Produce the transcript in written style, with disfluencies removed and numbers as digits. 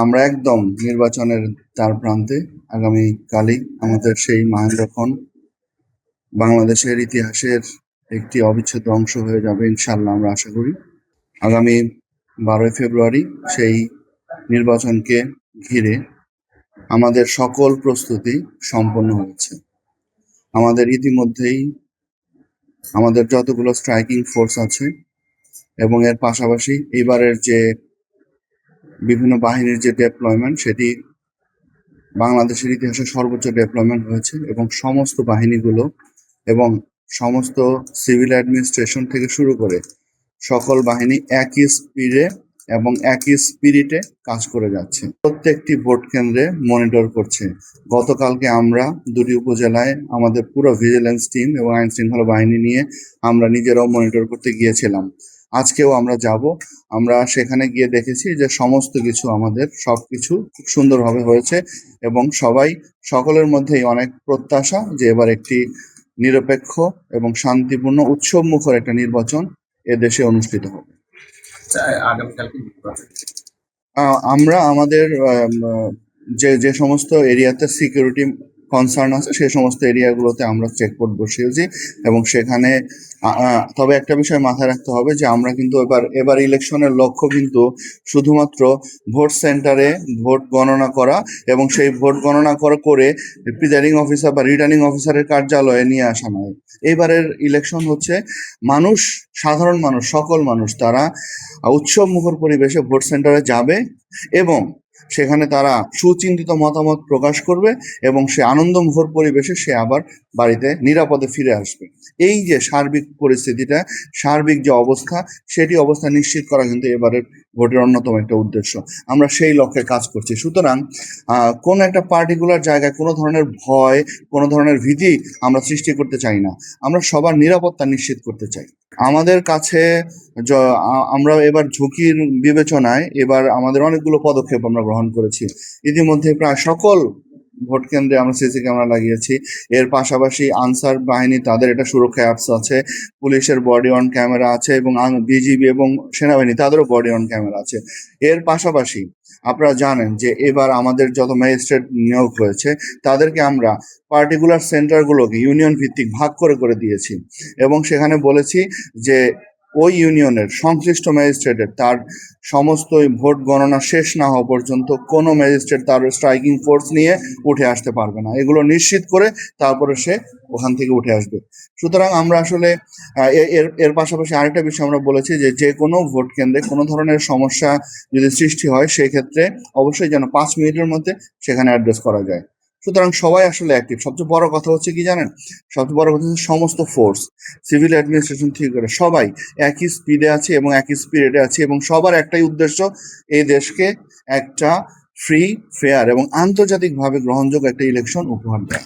আমরা একদম নির্বাচনের দ্বার প্রান্তে। আগামীকালই আমাদের সেই মাহেন্দ্রক্ষণ বাংলাদেশের ইতিহাসের একটি অবিচ্ছেদ্য অংশ হয়ে যাবে ইনশাল্লাহ, আমরা আশা করি। আগামী 12ই ফেব্রুয়ারি সেই নির্বাচনকে ঘিরে আমাদের সকল প্রস্তুতি সম্পন্ন হয়েছে। আমাদের ইতিমধ্যেই আমাদের যতগুলো স্ট্রাইকিং ফোর্স আছে এবং এর পাশাপাশি এবারের যে বিভিন্ন বাহিনীর যে ডেপ্লয়মেন্ট, সেটি বাংলাদেশের ইতিহাসে সর্বোচ্চ ডেপ্লয়মেন্ট হয়েছে এবং সমস্ত বাহিনীগুলো এবং সমস্ত সিভিল অ্যাডমিনিস্ট্রেশন থেকে শুরু করে সকল বাহিনী একই স্পিডে এবং একই স্পিরিটে কাজ করে যাচ্ছে। প্রত্যেকটি ভোট কেন্দ্রে মনিটর করছে। গতকালকে আমরা দুটি উপজেলায় আমাদের পুরো ভিজিলেন্স টিম এবং আইন শৃঙ্খলা বাহিনী নিয়ে আমরা নিজেরাও মনিটর করতে গিয়েছিলাম। আজকেও আমরা যাব। আমরা সেখানে গিয়ে দেখেছি যে সমস্ত কিছু আমাদের সবকিছু খুব সুন্দরভাবে হয়েছে এবং সকলের মধ্যেই অনেক প্রত্যাশা যে এবার একটি নিরপেক্ষ এবং শান্তিপূর্ণ উৎসবমুখর একটা নির্বাচন এদেশে অনুষ্ঠিত হবে। আমরা আমাদের যে সমস্ত এরিয়াতে সিকিউরিটি কনসার্ন আছে সেই সমস্ত এরিয়াগুলোতে আমরা চেকপোস্ট বসিয়েছি এবং সেখানে তবে একটা বিষয় মাথায় রাখতে হবে যে আমরা কিন্তু এবার ইলেকশনের লক্ষ্য কিন্তু শুধুমাত্র ভোট সেন্টারে ভোট গণনা করা এবং সেই ভোট গণনা করে প্রিজাইডিং অফিসার বা রিটার্নিং অফিসারের কার্যালয়ে নিয়ে আসা নয়। এবারের ইলেকশন হচ্ছে সাধারণ মানুষ, সকল মানুষ তারা উৎসব মুখর পরিবেশে ভোট সেন্টারে যাবে এবং সেখানে তারা সুচিন্তিত মতামত প্রকাশ করবে এবং সে আনন্দমুখর পরিবেশে সে আবার বাড়িতে নিরাপদে ফিরে আসবে। এই যে সার্বিক পরিস্থিতিটা, সার্বিক যে অবস্থা, সেটি অবস্থা নিশ্চিত করা কিন্তু এবারের ভোটের অন্যতম একটা উদ্দেশ্য। আমরা সেই লক্ষ্যে কাজ করছি। সুতরাং কোন একটা পার্টিকুলার জায়গায় কোনো ধরনের ভয়, কোনো ধরনের ভীতি আমরা সৃষ্টি করতে চাই না। আমরা সবার নিরাপত্তা নিশ্চিত করতে চাই। আমাদের কাছে আমরা এবার ঝুঁকির বিবেচনায় এবার আমাদের অনেকগুলো পদক্ষেপ আমরা গ্রহণ করেছি। ইতিমধ্যে প্রায় সকল ভোট কেন্দ্রে আমরা সিসি ক্যামেরা লাগিয়েছি। এর পাশাপাশি আনসার বাহিনী তাদের একটা সুরক্ষা অ্যাপস আছে, পুলিশের বডি অন ক্যামেরা আছে এবং বিজিবি এবং সেনাবাহিনী তাদেরও বডি অন ক্যামেরা আছে। এর পাশাপাশি আপনারা জানেন যে এবার আমাদের যত ম্যাজিস্ট্রেট নিয়োগ হয়েছে তাদেরকে আমরা পার্টিকুলার সেন্টারগুলোকে ইউনিয়ন ভিত্তিক ভাগ করে দিয়েছি এবং সেখানে বলেছি যে ওই ইউনিয়নের সংশ্লিষ্ট ম্যাজিস্ট্রেটের তার সমস্ত ভোট গণনা শেষ না হওয়া পর্যন্ত কোনো ম্যাজিস্ট্রেট তার স্ট্রাইকিং ফোর্স নিয়ে উঠে আসতে পারবে না। এগুলো নিশ্চিত করে তারপরে সে ওখান থেকে উঠে আসবে। সুতরাং আমরা আসলে এর পাশাপাশি আরেকটা বিষয় আমরা বলেছি যে কোনো ভোট কেন্দ্রে কোনো ধরনের সমস্যা যদি সৃষ্টি হয় সেক্ষেত্রে অবশ্যই যেন 5 মিনিটের মধ্যে সেখানে অ্যাড্রেস করা যায়। সুতরাং সবাই আসলে অ্যাক্টিভ। সবচেয়ে বড় কথা হচ্ছে কি জানেন, সবচেয়ে বড় কথা হচ্ছে সমস্ত ফোর্স, সিভিল অ্যাডমিনিস্ট্রেশন থেকে করে সবাই একই স্পিডে আছে এবং একই স্পিরিটে আছে এবং সবার একটাই উদ্দেশ্য এই দেশকে একটা ফ্রি, ফেয়ার এবং আন্তর্জাতিকভাবে গ্রহণযোগ্য একটা ইলেকশন উপহার দেয়।